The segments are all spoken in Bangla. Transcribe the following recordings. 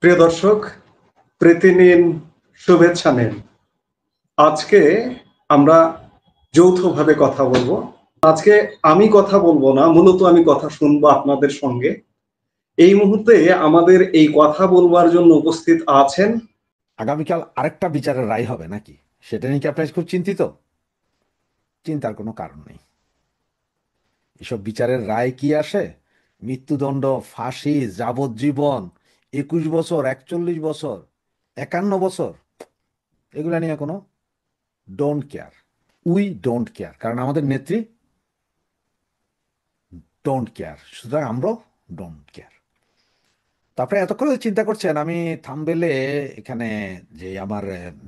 প্রিয় দর্শক, প্রীতি নিন, শুভেচ্ছা নিন। আজকে আমরা যৌথভাবে কথা বলবো। আজকে আমি কথা বলবো না, মূলত আমি কথা শুনবো আপনাদের সঙ্গে। এই মুহূর্তে আমাদের এই কথা বলবার জন্য উপস্থিত আছেন। আগামীকাল আরেকটা বিচারের রায় হবে নাকি, সেটা নিয়ে কি আপনি খুব চিন্তিত? চিন্তার কোনো কারণ নেই। এসব বিচারের রায় কি আসে? মৃত্যুদণ্ড, ফাঁসি, যাবজ্জীবন, 21 বছর, 41 বছর, 51 বছর, এগুলা নিয়ে কোনো don't care. We don't care, কারণ আমাদের নেত্রী ডোন্ট কেয়ার, সুতরাং আমরাও ডোন্ট কেয়ার। তারপরে এতক্ষণ চিন্তা করছেন, আমি থাম্বনেলে এখানে যে আমার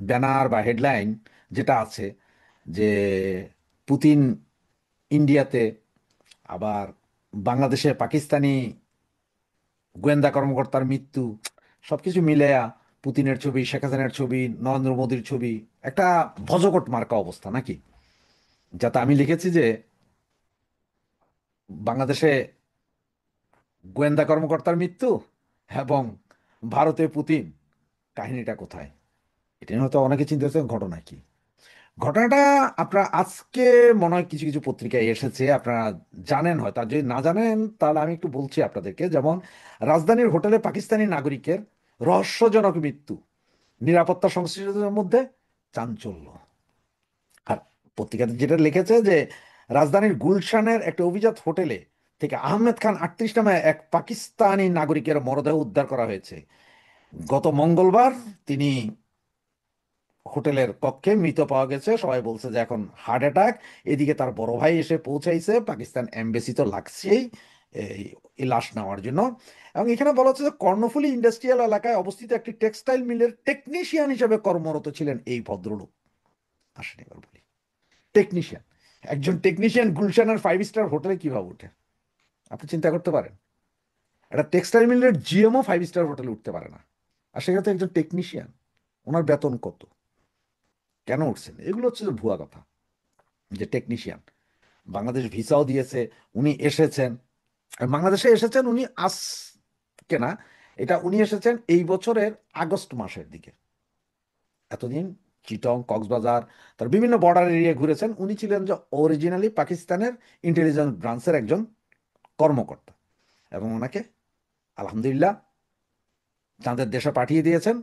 ব্যানার বা হেডলাইন যেটা আছে, যে পুতিন ইন্ডিয়াতে, আবার বাংলাদেশে পাকিস্তানি গোয়েন্দা কর্মকর্তার মৃত্যু, সবকিছু মিলেয়া পুতিনের ছবি, শেখ হাসিনার ছবি, নরেন্দ্র মোদীর ছবি, একটা ভজকট মার্কা অবস্থা নাকি? যাতে আমি লিখেছি যে বাংলাদেশে গোয়েন্দা কর্মকর্তার মৃত্যু এবং ভারতে পুতিন, কাহিনীটা কোথায়? এটা নিয়ে হয়তো অনেকে চিন্তা করছেন ঘটনা কি। ঘটনাটা আপনারা আজকে মনে হয় কিছু কিছু পত্রিকায় এসেছে, আপনারা জানেন হয়তো, আর যদি না জানেন তাহলে আমি একটু বলছি আপনাদেরকে। যেমন রাজধানীর হোটেলে পাকিস্তানি নাগরিকের রহস্যজনক মৃত্যু, নিরাপত্তা সংশ্লিষ্টদের মধ্যে চাঞ্চল্য। আর পত্রিকাতে যেটা লিখেছে যে রাজধানীর গুলশানের একটা অভিজাত হোটেলে থেকে আহমেদ খান 38 নামে এক পাকিস্তানি নাগরিকের মরদেহ উদ্ধার করা হয়েছে গত মঙ্গলবার। তিনি হোটেলের কক্ষে মৃত পাওয়া গেছে, সবাই বলছে যে এখন হার্ট অ্যাটাক। এদিকে তার বড় ভাই এসে পৌঁছাইছে, পাকিস্তান এমবেসি তো লাগছেই এই এই লাশ নেওয়ার জন্য। এবং এখানে বলা হচ্ছে যে কর্ণফুলী ইন্ডাস্ট্রিয়াল এলাকায় অবস্থিত একটি টেক্সটাইল মিলের টেকনিশিয়ান হিসেবে কর্মরত ছিলেন এই ভদ্রলোক। আসেন এবার বলি, টেকনিশিয়ান, একজন টেকনিশিয়ান গুলশানের 5 স্টার হোটেলে কিভাবে উঠে? আপনি চিন্তা করতে পারেন, একটা টেক্সটাইল মিলের জিএমও 5 স্টার হোটেলে উঠতে পারে না, আর সেখানে তো একজন টেকনিশিয়ান। ওনার বেতন কত? কেন উঠছেন? এগুলো হচ্ছে যে ভুয়া কথা। যে টেকনিশিয়ান, বাংলাদেশ ভিসাও দিয়েছে, উনি এসেছেন, আর বাংলাদেশে এসেছেন উনি আজকে না, এটা উনি এসেছেন এই বছরের আগস্ট মাসের দিকে। এতদিন চিটং, কক্সবাজার, তার বিভিন্ন বর্ডার এরিয়া ঘুরেছেন। উনি ছিলেন যে অরিজিনালি পাকিস্তানের ইন্টেলিজেন্স ব্রাঞ্চের একজন কর্মকর্তা, এবং ওনাকে আলহামদুলিল্লাহ তাদের দেশে পাঠিয়ে দিয়েছেন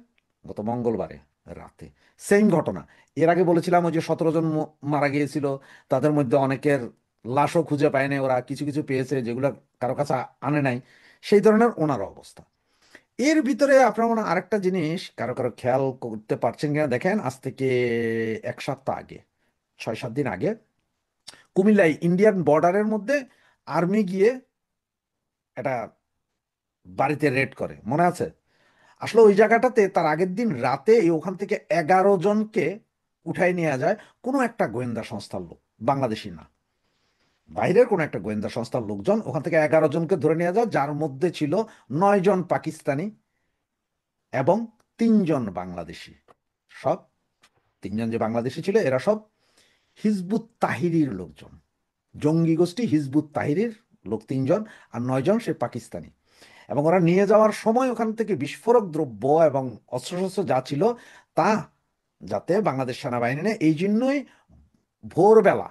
গত মঙ্গলবারে রাতে। সেম ঘটনা এর আগে বলেছিলাম, ওই যে 17 জন মারা গিয়েছিল, তাদের মধ্যে অনেকের লাশও খুঁজে পায়নি, ওরা কিছু কিছু পেয়েছে যেগুলো কারো কাছে আনে নাই। সেই ধরনের ওনার অবস্থা। এর ভিতরে আপনার মনে হয় আরেকটা জিনিস কারো কারো খেয়াল করতে পারছেন কিনা দেখেন, আজ থেকে 1 সপ্তাহ আগে, 6-7 দিন আগে, কুমিল্লায় ইন্ডিয়ান বর্ডারের মধ্যে আর্মি গিয়ে একটা বাড়িতে রেড করে, মনে আছে? আসলে ওই জায়গাটাতে তার আগের দিন রাতে ওখান থেকে 11 জনকে উঠাই নিয়ে যায় কোনো একটা গোয়েন্দা সংস্থার লোক, বাংলাদেশি না, বাইরের কোনো একটা গোয়েন্দা সংস্থার লোকজন। ওখান থেকে 11 জনকে ধরে নিয়ে যায়, যার মধ্যে ছিল 9 জন পাকিস্তানি এবং 3 জন বাংলাদেশি। সব 3 জন যে বাংলাদেশি ছিল এরা সব হিজবুত তাহিরির লোকজন, জঙ্গি গোষ্ঠী হিজবুত তাহিরির লোক 3 জন, আর 9 জন সে পাকিস্তানি। এবং ওরা নিয়ে যাওয়ার সময় ওখান থেকে বিস্ফোরক দ্রব্য এবং অস্ত্রশস্ত্র যা ছিল তা যাতে বাংলাদেশ সেনাবাহিনী নেয়, এই জন্যই ভোরবেলা,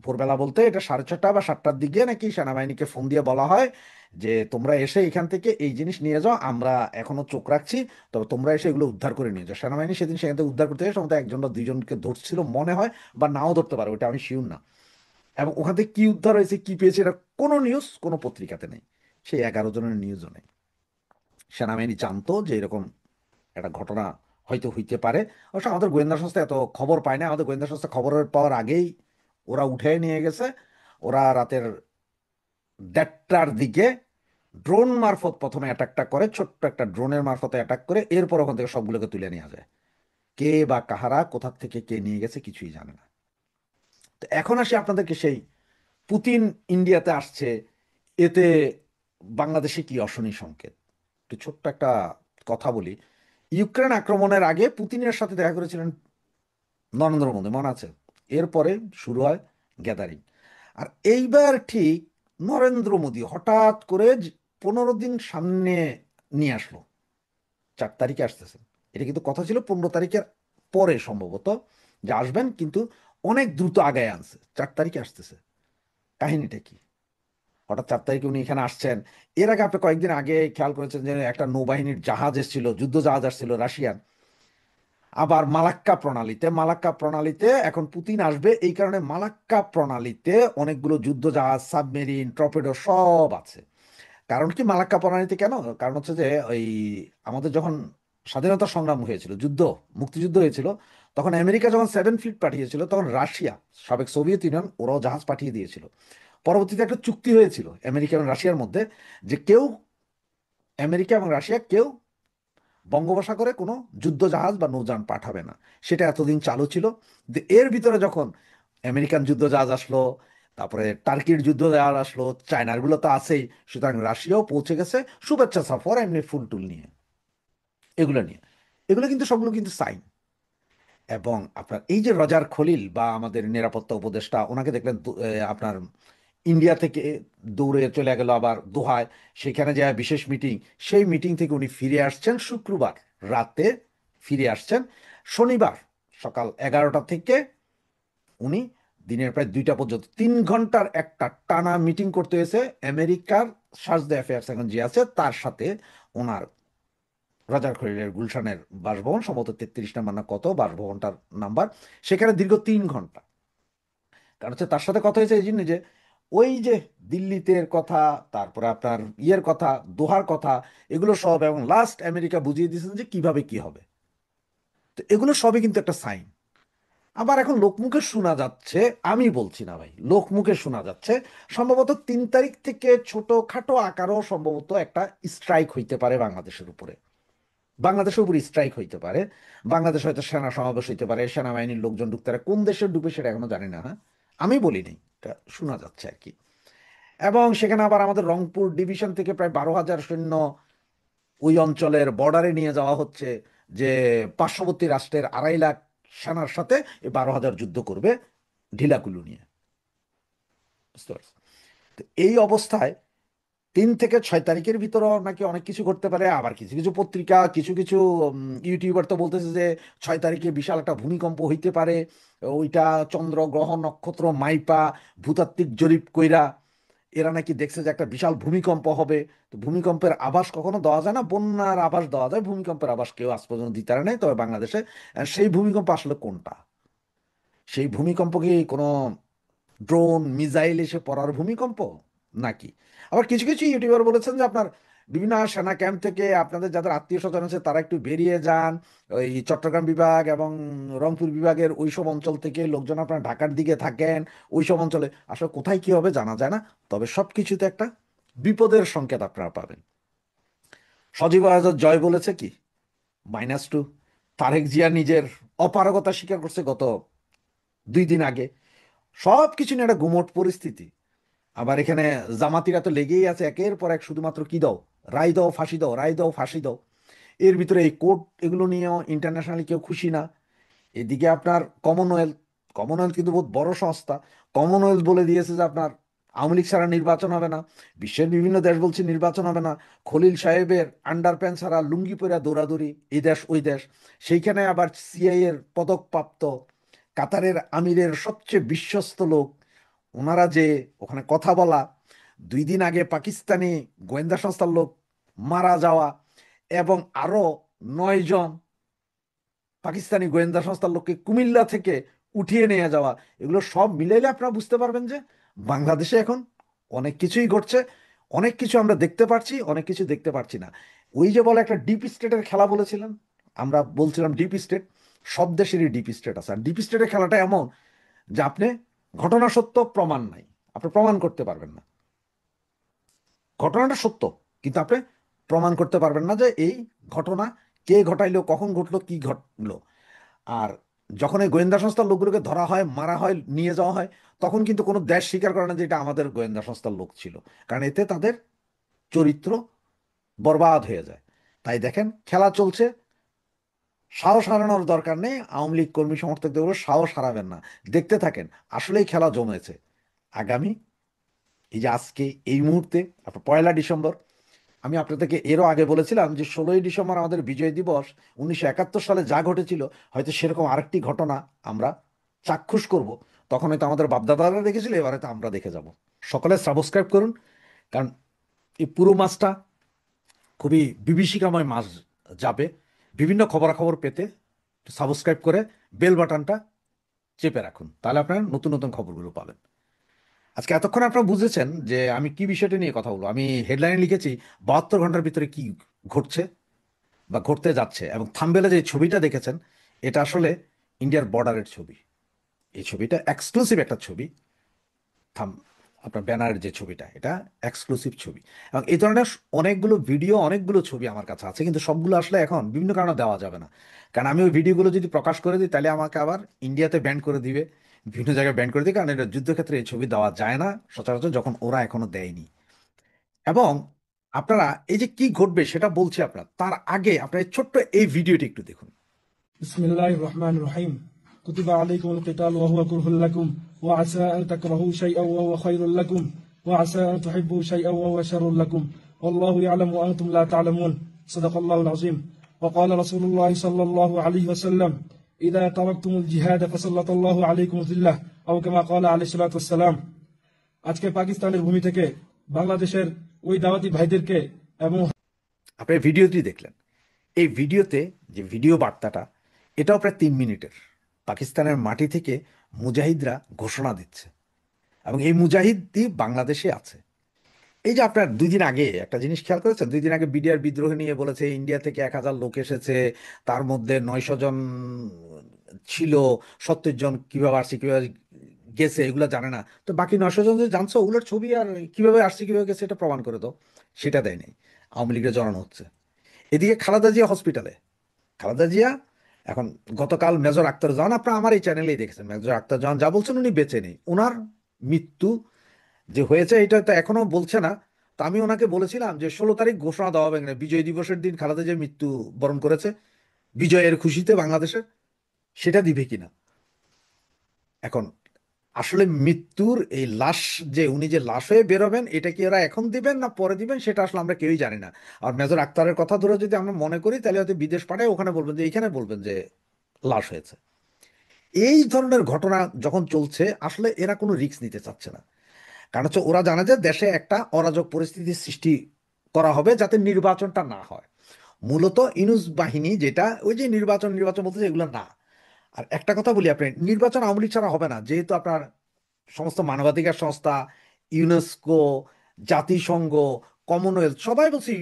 ভোরবেলা বলতে এটা 6:30 বা 7টার দিকে নাকি সেনাবাহিনীকে ফোন দিয়ে বলা হয় যে তোমরা এসে এখান থেকে এই জিনিস নিয়ে যাও, আমরা এখনো চোখ রাখছি, তবে তোমরা এসে এগুলো উদ্ধার করে নিয়ে যাও। সেনাবাহিনী সেদিন সেখান থেকে উদ্ধার করতে গিয়ে সম্ভবত 1 জন বা 2 জনকে ধরছিল মনে হয়, বা নাও ধরতে পারে, ওটা আমি শিওর না। এবং ওখান থেকে কি উদ্ধার হয়েছে, কি পেয়েছে, এটা কোনো নিউজ কোনো পত্রিকাতে নেই, সেই 11 জনের নিউজও নেই। সেনাবাহিনী জানতো যে এরকম একটা ঘটনা হয়তো হইতে পারে। অবশ্য আমাদের গোয়েন্দা সংস্থা এত খবর পায় না, আমাদের গোয়েন্দা সংস্থা খবরের পাওয়ার আগেই ওরা উঠে নিয়ে গেছে। ওরা রাতের 1:30টার দিকে ড্রোন মারফত প্রথমে অ্যাটাকটা করে, ছোট্ট একটা ড্রোনের মারফতে অ্যাটাক করে, এরপর ওখান থেকে সবগুলোকে তুলে নেওয়া যায়। কে বা কাহারা কোথা থেকে কে নিয়ে গেছে কিছুই জানে না। তো এখন আসি আপনাদেরকে সেই পুতিন ইন্ডিয়াতে আসছে, এতে বাংলাদেশে কি অশনি সংকেত। একটু ছোট্ট একটা কথা বলি। ইউক্রেন আক্রমণের আগে পুতিনের সাথে দেখা করেছিলেন নরেন্দ্র মোদী, মনে আছে? এরপরে শুরু হয় গ্যাদারিং। আর এইবার ঠিক নরেন্দ্র মোদী হঠাৎ করে 15 দিন সামনে নিয়ে আসলো 4 তারিখে আসতেছেন। এটা কিন্তু কথা ছিল 15 তারিখের পরে সম্ভবত যে আসবেন, কিন্তু অনেক দ্রুত আগায় আনছে, 4 তারিখে আসতেছে। কাহিনীটা কি? হঠাৎ 4 তারিখে উনি এখানে আসছেন। এর আগে আপনি কয়েকদিন আগে খেয়াল করেছেন যে একটা নৌবাহিনীর জাহাজ এসেছিল, যুদ্ধ জাহাজ আসছিল রাশিয়ান। আবার মালাক্কা প্রণালীতে এখন পুতিন আসবে, এই কারণে মালাক্কা প্রণালীতে অনেকগুলো যুদ্ধ জাহাজ, সাবমেরিন, টর্পেডো সব আছে। কারণ কি মালাক্কা প্রণালীতে কেন? কারণ হচ্ছে যে ওই আমাদের যখন স্বাধীনতা সংগ্রাম হয়েছিল, মুক্তিযুদ্ধ হয়েছিল, তখন আমেরিকা যখন 7 ফ্লিট পাঠিয়েছিল, তখন রাশিয়া, সাবেক সোভিয়েত ইউনিয়ন, ওরাও জাহাজ পাঠিয়ে দিয়েছিল। পরবর্তীতে একটা চুক্তি হয়েছিল আমেরিকা এবং রাশিয়ার মধ্যে, যে আমেরিকা এবং রাশিয়া কেউ বঙ্গোপসাগরে কোনো যুদ্ধ জাহাজ বা নৌযান পাঠাবে না। সেটা এতদিন চালু ছিল। এর ভিতরে যখন আমেরিকান যুদ্ধ জাহাজ আসলো, তারপরে টার্কির যুদ্ধ জাহাজ আসলো, চায়নার গুলো তো আছেই, সুতরাং রাশিয়াও পৌঁছে গেছে শুভেচ্ছা সফর এমনি ফুল টুল নিয়ে, এগুলো নিয়ে। এগুলো কিন্তু সবগুলো কিন্তু সাইন। এবং আপনার এই যে রজার খলিল বা আমাদের নিরাপত্তা উপদেষ্টা, ওনাকে দেখলেন আপনার ইন্ডিয়া থেকে দৌড়ে চলে গেল আবার দোহায়, সেখানে যায় বিশেষ মিটিং। সেই মিটিং থেকে উনি ফিরে আসছেন শুক্রবার রাতে, ফিরে আসছেন শনিবার সকাল 11টা থেকে উনি দিনের প্রায় 2টা পর্যন্ত 3 ঘন্টার একটা টানা মিটিং করতে হয়েছে আমেরিকার সার্চ দ্য অ্যাফেয়ার্স এখন যে আছে তার সাথে। ওনার রাজার খলিলের গুলশানের বাসভবন, সম্ভবত 33 নাম্বার না কত বাসভবনটার নাম্বার, সেখানে দীর্ঘ 3 ঘন্টা। কারণ হচ্ছে তার সাথে কথা হয়েছে এই জন্য যে ওই যে দিল্লিতে এর কথা, তারপরে আপনার ইয়ের কথা, দোহার কথা, এগুলো সব, এবং লাস্ট আমেরিকা বুঝিয়ে দিয়েছেন যে কিভাবে কি হবে। তো এগুলো সবই কিন্তু একটা সাইন। আবার এখন লোকমুখে শোনা যাচ্ছে, আমি বলছি না ভাই, লোকমুখে শোনা যাচ্ছে সম্ভবত 3 তারিখ থেকে ছোটখাটো আকারও সম্ভবত একটা স্ট্রাইক হইতে পারে বাংলাদেশের উপরে। বাংলাদেশের উপর স্ট্রাইক হইতে পারে। বাংলাদেশ হয়তো সেনা সমাবেশ হইতে পারে, সেনাবাহিনীর লোকজন ঢুকতে পারে। কোন দেশে ঢুকে সেটা এখনো জানি না, হ্যাঁ, আমি বলিনি, এটা শোনা যাচ্ছে আর কি। এবং সেখানে আবার আমাদের রংপুর ডিভিশন থেকে প্রায় 12,000 সৈন্য ওই অঞ্চলের বর্ডারে নিয়ে যাওয়া হচ্ছে, যে পার্শ্ববর্তী রাষ্ট্রের 2.5 লাখ সেনার সাথে এই 12,000 যুদ্ধ করবে ঢিলাকুলু নিয়ে। বুঝতে পারছি। তো এই অবস্থায় 3 থেকে 6 তারিখের ভিতরও নাকি অনেক কিছু করতে পারে। আবার কিছু কিছু পত্রিকা, কিছু কিছু ইউটিউবার তো বলতেছে যে 6 তারিখে বিশাল একটা ভূমিকম্প হইতে পারে। ওইটা চন্দ্র গ্রহ নক্ষত্র মাইপা ভূতাত্ত্বিক জরিপ কইরা এরা নাকি দেখছে যে একটা বিশাল ভূমিকম্প হবে। তো ভূমিকম্পের আভাস কখনো দেওয়া যায় না, বন্যার আভাস দেওয়া যায়, ভূমিকম্পের আভাস কেউ আজ পর্যন্ত দিতে পারে নাই, তবে বাংলাদেশে। সেই ভূমিকম্প আসলে কোনটা? সেই ভূমিকম্প কি কোনো ড্রোন মিসাইল এসে পড়ার ভূমিকম্প নাকি? আবার কিছু কিছু ইউটিউবার বলেছেন যে আপনার বিভিন্ন সেনা ক্যাম্প থেকে আপনাদের যাদের আত্মীয় স্বজন আছে তারা একটু বেরিয়ে যান, ওই চট্টগ্রাম বিভাগ এবং রংপুর বিভাগের ওইসব অঞ্চল থেকে লোকজন আপনার ঢাকার দিকে থাকেন। ওইসব অঞ্চলে আসলে কোথায় কি হবে জানা যায় না, তবে সবকিছুতে একটা বিপদের সংকেত আপনারা পাবেন। সজীব আয়োজক জয় বলেছে কি -2। তারেক জিয়া নিজের অপারগতা স্বীকার করছে গত 2 দিন আগে। সব কিছু নিয়ে একটা গুমট পরিস্থিতি। আবার এখানে জামাতিরা তো লেগেই আছে একের পর এক, শুধুমাত্র কি দাও, রায় দাও, ফাঁসি দাও, রায় দাও, ফাঁসি দাও। এর ভিতরে এই কোর্ট এগুলো নিয়েও ইন্টারন্যাশনালি কেউ খুশি না। এদিকে আপনার কমনওয়েলথ, কমনওয়েলথ কিন্তু বহুত বড় সংস্থা। কমনওয়েলথ বলে দিয়েছে যে আপনার আওয়ামী লীগ ছাড়া নির্বাচন হবে না। বিশ্বের বিভিন্ন দেশ বলছে নির্বাচন হবে না। খলিল সাহেবের আন্ডার প্যান্ট ছাড়া লুঙ্গি পরে দৌড়াদৌড়ি এই দেশ ওই দেশ। সেইখানে আবার সিআই এর পদকপ্রাপ্ত কাতারের আমিরের সবচেয়ে বিশ্বস্ত লোক, ওনারা যে ওখানে কথা বলা, 2 দিন আগে পাকিস্তানি গোয়েন্দা সংস্থার লোক মারা যাওয়া, এবং আরো 9 জন পাকিস্তানি গোয়েন্দা সংস্থার লোককে কুমিল্লা থেকে উঠিয়ে নিয়ে যাওয়া, এগুলো সব মিলাইলে আপনারা বুঝতে পারবেন যে বাংলাদেশে এখন অনেক কিছুই ঘটছে। অনেক কিছু আমরা দেখতে পাচ্ছি, অনেক কিছু দেখতে পাচ্ছি না। ওই যে বলে একটা ডিপ স্টেটের খেলা বলেছিলাম, আমরা বলছিলাম ডিপ স্টেট, সব দেশেরই ডিপ স্টেট আছে। আর ডিপ স্টেটের খেলাটা এমন যে আপনি ঘটনা সত্য, প্রমাণ নাই, আপনি প্রমাণ করতে পারবেন না। ঘটনাটা সত্য, কিন্তু আপনি প্রমাণ করতে পারবেন না যে এই ঘটনা কে ঘটাইলো, কখন ঘটলো, কি ঘটলো। আর যখন এই গোয়েন্দা সংস্থার লোকগুলোকে ধরা হয়, মারা হয়, নিয়ে যাওয়া হয়, তখন কিন্তু কোনো দেশ স্বীকার করে না যে এটা আমাদের গোয়েন্দা সংস্থার লোক ছিল। কারণ এতে তাদের চরিত্র বরবাদ হয়ে যায়। তাই দেখেন খেলা চলছে, সাহস হারানোর দরকার নেই। আওয়ামী লীগ কর্মী সমর্থকদের বলে সাহস হারাবেন না, দেখতে থাকেন। আসলেই খেলা জমেছে। আগামী এই যে আজকে এই মুহূর্তে আপনার 1লা ডিসেম্বর আমি আপনাদেরকে এরও আগে বলেছিলাম যে 16ই ডিসেম্বর আমাদের বিজয় দিবস, 1971 সালে যা ঘটেছিল হয়তো সেরকম আরেকটি ঘটনা আমরা চাক্ষুষ করব। তখন হয়তো আমাদের বাপদাদারা দেখেছিল, এবারে তো আমরা দেখে যাব। সকলে সাবস্ক্রাইব করুন, কারণ এই পুরো মাসটা খুবই বিভীষিকাময় মাস যাবে। বিভিন্ন খবরাখবর পেতে সাবস্ক্রাইব করে বেল বাটনটা চেপে রাখুন, তাহলে আপনারা নতুন নতুন খবরগুলো পাবেন। আজকে এতক্ষণ আপনারা বুঝেছেন যে আমি কি বিষয়টা নিয়ে কথা বলবো। আমি হেডলাইনে লিখেছি 72 ঘন্টার ভিতরে কি ঘটছে বা ঘটতে যাচ্ছে, এবং থাম্বনেলে যে ছবিটা দেখেছেন এটা আসলে ইন্ডিয়ার বর্ডারের ছবি। এই ছবিটা এক্সক্লুসিভ একটা ছবি। থাম আপনার ব্যানারের যে ছবিটা, এটা এক্সক্লুসিভ ছবি। এবং এই ধরনের অনেকগুলো ভিডিও, অনেকগুলো ছবি আমার কাছে আছে, কিন্তু সবগুলো আসলে এখন বিভিন্ন কারণে দেওয়া যাবে না। কারণ আমি ওই ভিডিওগুলো যদি প্রকাশ করে দিই তাহলে আমাকে আবার ইন্ডিয়াতে ব্যান করে দিবে, বিভিন্ন জায়গায় ব্যান করে দিই, কারণ এটা যুদ্ধক্ষেত্রে এই ছবি দেওয়া যায় না সচরাচর, যখন ওরা এখনো দেয়নি। এবং আপনারা এই যে কি ঘটবে সেটা বলছি আপনার, তার আগে আপনার এই ছোট্ট এই ভিডিওটি একটু দেখুন। بسم الله الرحمن الرحيم كتب عليكم القتال وهو كره لكم وعسى أن تكرهوا شيئا وهو خير لكم وعسى أن تحبوا شيئا وهو شر لكم والله يعلم وأنتم لا تعلمون صدق الله العظيم وقال رسول الله صلى الله عليه وسلم إذا تركتم الجهاد فسلط الله عليكم ذلة أو كما قال عليه الصلاة والسلام আজকে পাকিস্তানের ভূমি থেকে বাংলাদেশের ওই দাওয়াতি ভাইদেরকে এবং আপনি ভিডিওটি দেখলেন। এই ভিডিওতে যে ভিডিও বার্তাটা, এটাও প্রায় 3 মিনিটের। পাকিস্তানের মাটি থেকে মুজাহিদরা ঘোষণা দিচ্ছে, এবং এই মুজাহিদই বাংলাদেশে আছে। এই যে আপনার 2 দিন আগে একটা জিনিস খেয়াল করেছেন, 2 দিন আগে বিডিআর বিদ্রোহ নিয়ে বলেছে ইন্ডিয়া থেকে 1000 লোক এসেছে, তার মধ্যে 900 জন ছিল, 70 জন কিভাবে আসছে কিভাবে গেছে এগুলো জানে না। তো বাকি 900 জন যে জানছো ওগুলোর ছবি আর কিভাবে আসছে কিভাবে গেছে এটা প্রমাণ করে দাও, সেটা দেয় নাই। আওয়ামী লীগের জড়ানো হচ্ছে। এদিকে খালেদা জিয়া হসপিটালে। খালেদা জিয়া এখন, গতকাল মেজর আক্তার জাহান, আপনারা আমার এই চ্যানেলেই দেখেছেন, মেজর আক্তার জাহান যা বলছেন উনি বেঁচে নেই। ওনার মৃত্যু যে হয়েছে এটা তো এখনো বলছে না। তো আমি ওনাকে বলেছিলাম যে 16 তারিখ ঘোষণা দেওয়া হবে না, বিজয় দিবসের দিন খালেদা জিয়া মৃত্যু বরণ করেছে বিজয়ের খুশিতে বাংলাদেশের, সেটা দিবে কিনা। এখন আসলে মৃত্যুর এই লাশ, যে উনি যে লাশ হয়ে বেরোবেন, এটা কি এরা এখন দিবেন না পরে দিবেন সেটা আসলে আমরা কেউই জানি না। আর মেজর আক্তারের কথা ধরে যদি আমরা মনে করি তাহলে হয়তো বিদেশ পাঠায়, ওখানে বলবেন যে এইখানে বলবেন যে লাশ হয়েছে। এই ধরনের ঘটনা যখন চলছে আসলে এরা কোনো রিস্ক নিতে চাচ্ছে না। কারণ হচ্ছে ওরা জানে যে দেশে একটা অরাজক পরিস্থিতির সৃষ্টি করা হবে যাতে নির্বাচনটা না হয়। মূলত ইনুস বাহিনী যেটা, ওই যে নির্বাচন নির্বাচন বলতে এগুলো না। আর একটা কথা বলি, আপনি নির্বাচন আওয়ামী লীগ ছাড়া হবে না, যেহেতু আপনার সমস্ত মানবাধিকার সংস্থা, ইউনেস্কো, জাতিসংঘ, কমনওয়েলথ সবাই বলছি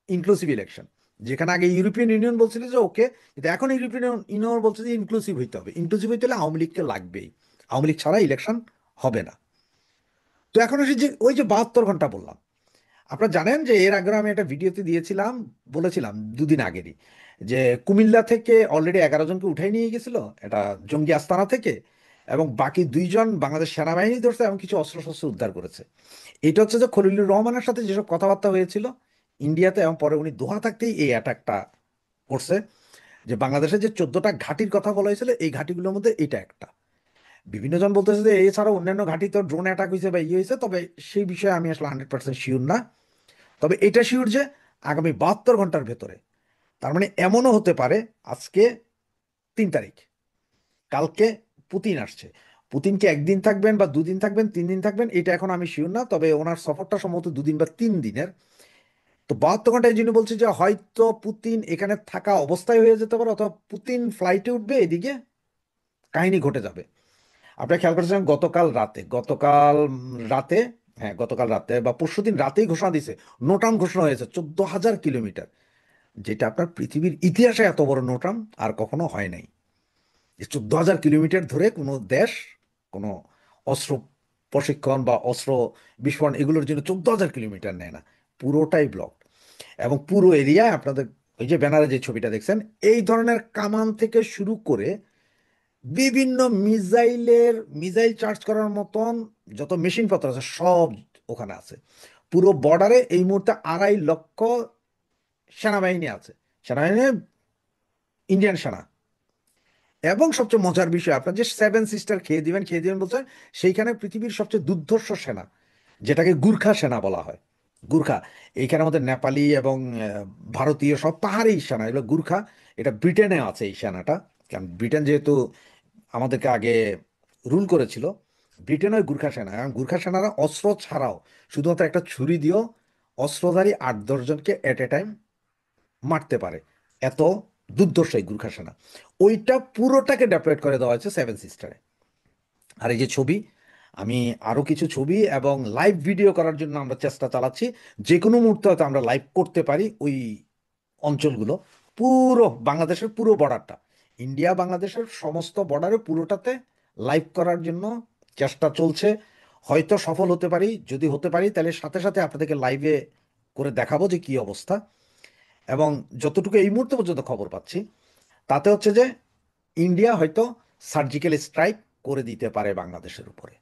ইনক্লুসিভ ইলেকশন। যেখানে আগে ইউরোপিয়ান ইউনিয়ন বলছিল যে ওকে, কিন্তু এখন ইউরোপিয়ান ইউনিয়ন বলছে যে ইনক্লুসিভ হইতে হবে। ইনক্লুসিভ হইতে হলে আওয়ামী লীগকে লাগবেই, আওয়ামী লীগ ছাড়া ইলেকশন হবে না। তো এখন এসে যে ওই যে 72 ঘন্টা বললাম, আপনারা জানেন যে এর আগে আমি একটা ভিডিওতে দিয়েছিলাম, বলেছিলাম 2 দিন আগেরই, যে কুমিল্লা থেকে অলরেডি 11 জনকে উঠাই নিয়ে গেছিল এটা জঙ্গি আস্তানা থেকে, এবং বাকি 2 জন বাংলাদেশ সেনাবাহিনী ধরছে এবং কিছু অস্ত্রশস্ত্র উদ্ধার করেছে। এটা হচ্ছে যে খলিলুর রহমানের সাথে যেসব কথাবার্তা হয়েছিল ইন্ডিয়াতে, এবং পরে উনি দোহা থাকতেই এই অ্যাটাকটা করছে। যে বাংলাদেশের যে 14টা ঘাঁটির কথা বলা হয়েছিল এই ঘাঁটিগুলোর মধ্যে এটা একটা। বিভিন্ন জন বলতেছে যে এছাড়াও অন্যান্য ঘাঁটি তো ড্রোন অ্যাটাক হয়েছে বা ইয়ে হয়েছে, তবে সেই বিষয়ে আমি আসলে 100% শিওর না। তবে এটা শিওর যে আগামী 72 ঘন্টার ভেতরে, তার মানে এমনও হতে পারে আজকে 3 তারিখ, কালকে পুতিন আসছে। পুতিনকে একদিন থাকবেন বা 2 দিন থাকবেন 3 দিন থাকবেন এটা এখন আমি শিওর না, তবে ওনার সফরটা সম্ভবত 2 দিন বা 3 দিনের। তো 72 ঘন্টা এই জন্য বলছি যে হয়তো পুতিন এখানে থাকা অবস্থায় হয়ে যেতে পারে, অথবা পুতিন ফ্লাইটে উঠবে, এদিকে কাহিনী ঘটে যাবে। আপনারা খেয়াল করেছেন গতকাল রাতে, হ্যাঁ গতকাল রাতে বা পরশুদিন রাতেই ঘোষণা দিয়েছে, নোটাম ঘোষণা হয়েছে 14,000 কিলোমিটার, যেটা আপনার পৃথিবীর ইতিহাসে এত বড় নোটাম আর কখনো হয় নাই। যে 14,000 কিলোমিটার ধরে কোনো দেশ কোনো অস্ত্র প্রশিক্ষণ বা অস্ত্র বিস্ফোরণ এগুলোর জন্য 14,000 কিলোমিটার নেয় না, পুরোটাই ব্লক। এবং পুরো এরিয়ায় আপনাদের ওই যে ব্যানারে যে ছবিটা দেখছেন, এই ধরনের কামান থেকে শুরু করে বিভিন্ন মিসাইল চার্জ করার মতন যত মেশিনপত্র আছে সব ওখানে আছে। পুরো বর্ডারে এই মুহূর্তে 2.5 লক্ষ সেনাবাহিনী আছে, সেনাবাহিনী ইন্ডিয়ান সেনা। এবং সবচেয়ে মজার বিষয়, আপনার যে 7 সিস্টার খেয়ে দিবেন বলছেন, সেইখানে পৃথিবীর সবচেয়ে দুর্ধর্ষ সেনা, যেটাকে গুর্খা সেনা বলা হয়, গুর্খা, এইখানে আমাদের নেপালি এবং ভারতীয় সব পাহাড়ি সেনা, এগুলো গুর্খা। এটা ব্রিটেনে আছে এই সেনাটা, কারণ ব্রিটেন যেহেতু আমাদেরকে আগে রুল করেছিল, ব্রিটেন ওই গুর্খা সেনা, এবং গুর্খা সেনারা অস্ত্র ছাড়াও শুধুমাত্র একটা ছুরি দিয়েও অস্ত্রধারী 8-10 জনকে এট এ টাইম মারতে পারে। এত দুর্ধর্ষ এই গুর্খা সেনা। ওইটা পুরোটাকে ডেপ্লয়েড করে দেওয়া হয়েছে সেভেন সিস্টারে। আর এই যে ছবি, আমি আরো কিছু ছবি এবং লাইভ ভিডিও করার জন্য আমরা চেষ্টা চালাচ্ছি। যে কোনো মুহূর্তে হয়তো আমরা লাইভ করতে পারি ওই অঞ্চলগুলো, পুরো বাংলাদেশের পুরো বর্ডারটা, ইন্ডিয়া বাংলাদেশের সমস্ত বর্ডারে পুরোটাতে লাইভ করার জন্য চেষ্টা চলছে। হয়তো সফল হতে পারি, যদি হতে পারি তাহলে সাথে সাথে আপনাদেরকে লাইভে করে দেখাবো যে কি অবস্থা। এবং যতটুকু এই মুহূর্তে পর্যন্ত খবর পাচ্ছি, তাতে হচ্ছে যে ইন্ডিয়া হয়তো সার্জিক্যাল স্ট্রাইক করে দিতে পারে বাংলাদেশের উপরে।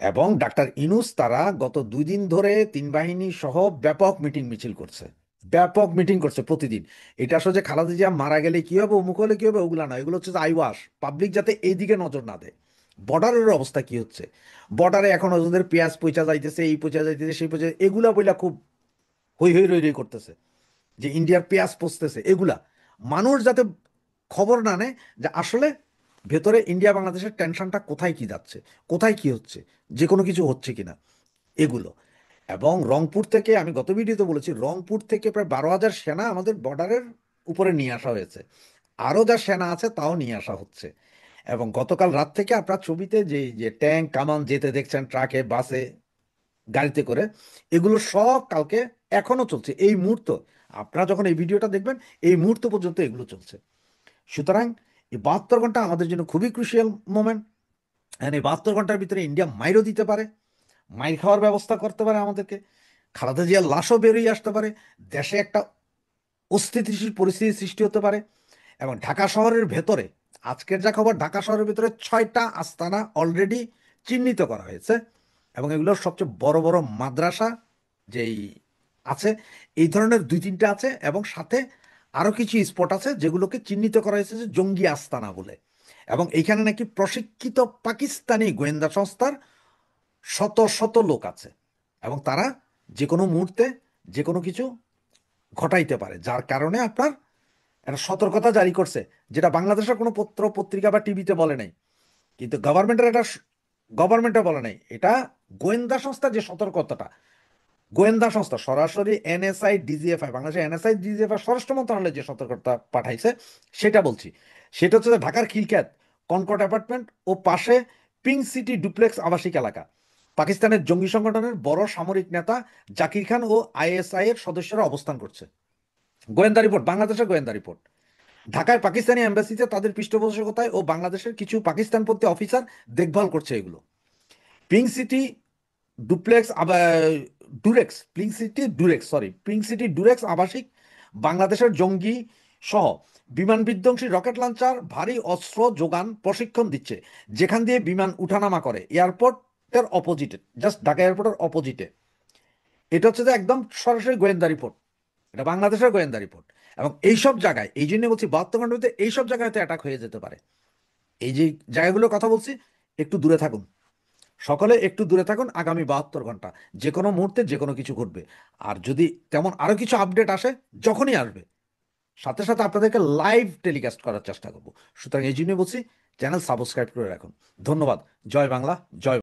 এবং ডাক্তার ইনুস তারা গত 2 দিন ধরে 3 বাহিনী সহ ব্যাপক মিটিং মিছিল করছে, ব্যাপক মিটিং করছে প্রতিদিন। এটা আসলে যে খালেদা জিয়া মারা গেলে কি হবে, অমুক হলে কি হবে, ওগুলা না, এগুলো হচ্ছে যে আইওয়াস, পাবলিক যাতে এইদিকে নজর না দেয়। বর্ডারের অবস্থা কি হচ্ছে, বর্ডারে এখন ওদের পেঁয়াজ পয়সা যাইতেছে, এই পয়সা যাইতেছে, সেই পয়সা, এগুলা বইলা খুব হই হই রই রই করতেছে যে ইন্ডিয়ার পেঁয়াজ পচতেছে। এগুলা মানুষ যাতে খবর না নেয় যে আসলে ভেতরে ইন্ডিয়া বাংলাদেশের টেনশনটা কোথায় কি যাচ্ছে, কোথায় কি হচ্ছে, যে কোনো কিছু হচ্ছে কিনা, এগুলো। এবং রংপুর থেকে, আমি গত ভিডিওতে বলেছি, রংপুর থেকে প্রায় 12,000 সেনা আমাদের বর্ডারের উপরে নিয়ে আসা হয়েছে। আরও যা সেনা আছে তাও নিয়ে আসা হচ্ছে। এবং গতকাল রাত থেকে আপনার ছবিতে যে যে ট্যাঙ্ক কামান যেতে দেখছেন, ট্রাকে, বাসে, গাড়িতে করে, এগুলো সব কালকে এখনো চলছে। এই মুহূর্ত আপনারা যখন এই ভিডিওটা দেখবেন, এই মুহূর্ত পর্যন্ত এগুলো চলছে। সুতরাং এই 72 ঘন্টা আমাদের জন্য খুবই ক্রুশিয়াল মোমেন্ট। এই 72 ঘন্টার ভিতরে ইন্ডিয়া মাইরও দিতে পারে, মাইর খাওয়ার ব্যবস্থা করতে পারে আমাদেরকে, খালেদা জিয়ার লাশও বেরিয়ে আসতে পারে, দেশে একটা অস্থিতিশীল পরিস্থিতির সৃষ্টি হতে পারে। এবং ঢাকা শহরের ভেতরে, আজকের যা খবর, ঢাকা শহরের ভেতরে 6টা আস্তানা অলরেডি চিহ্নিত করা হয়েছে। এবং এগুলোর সবচেয়ে বড় বড় মাদ্রাসা যেই আছে, এই ধরনের 2-3টা আছে, এবং সাথে আরো কিছু স্পট আছে যেগুলোকে চিহ্নিত করা হয়েছে যে জঙ্গি আস্তানা বলে। এবং এইখানে নাকি প্রশিক্ষিত পাকিস্তানি গোয়েন্দা সংস্থার শত শত লোক আছে, এবং তারা যে কোনো মুহূর্তে যে কোনো কিছু ঘটাইতে পারে, যার কারণে আপনার একটা সতর্কতা জারি করছে, যেটা বাংলাদেশের কোনো পত্র পত্রিকা বা টিভিতে বলে নাই, কিন্তু গভর্নমেন্টে বলে নাই। এটা গোয়েন্দা সংস্থা যে সতর্কতাটা, গোয়েন্দা সংস্থা সরাসরি এনএসআই ডিজিএফআই, বাংলাদেশের এনএসআই ডিজিএফআই স্বরাষ্ট্র মন্ত্রণালয় যে সতর্কতা পাঠাইছে সেটা বলছি। সেটা হচ্ছে যে ঢাকার খিলখ্যাত কনকর্ড অ্যাপার্টমেন্ট ও পাশে পিঙ্ক সিটি ডুপ্লেক্স আবাসিক এলাকা, পাকিস্তানের জঙ্গি সংগঠনের বড় সামরিক নেতা জাকির খান ও আইএসআই এর সদস্যরা অবস্থান করছে। গোয়েন্দা রিপোর্ট, বাংলাদেশের গোয়েন্দা রিপোর্ট। ঢাকায় পাকিস্তানি এম্বাসিতে তাদের পৃষ্ঠপোষকতায় ও বাংলাদেশের কিছু পাকিস্তানপন্থী অফিসার দেখভাল করছে এগুলো। Pink city duplex ডুরেক্স, pink city ডুরেক্স আবাসিক বাংলাদেশের জঙ্গি সহ বিমান বিধ্বংসী রকেট লঞ্চার, ভারী অস্ত্র যোগান, প্রশিক্ষণ দিচ্ছে, যেখান দিয়ে বিমান উঠানামা করে এয়ারপোর্টের অপোজিটে, জাস্ট ঢাকা এয়ারপোর্টের অপোজিটে। এটা হচ্ছে যে একদম সরাসরি গোয়েন্দা রিপোর্ট, এটা বাংলাদেশের গোয়েন্দা রিপোর্ট। এবং এইসব জায়গায়, এই জন্য বলছি 72 ঘন্টার মধ্যে এইসব জায়গায় অ্যাটাক হয়ে যেতে পারে। এই যে জায়গাগুলোর কথা বলছি, একটু দূরে থাকুন, সকলে একটু দূরে থাকুন। আগামী 72 ঘন্টা যে কোনো মুহূর্তে যে কোনো কিছু ঘটবে। আর যদি তেমন আরো কিছু আপডেট আসে, যখনই আসবে সাথে সাথে আপনাদেরকে লাইভ টেলিকাস্ট করার চেষ্টা করব। সুতরাং এই জন্যই বলছি, চ্যানেল সাবস্ক্রাইব করে রাখুন। ধন্যবাদ। জয় বাংলা, জয়।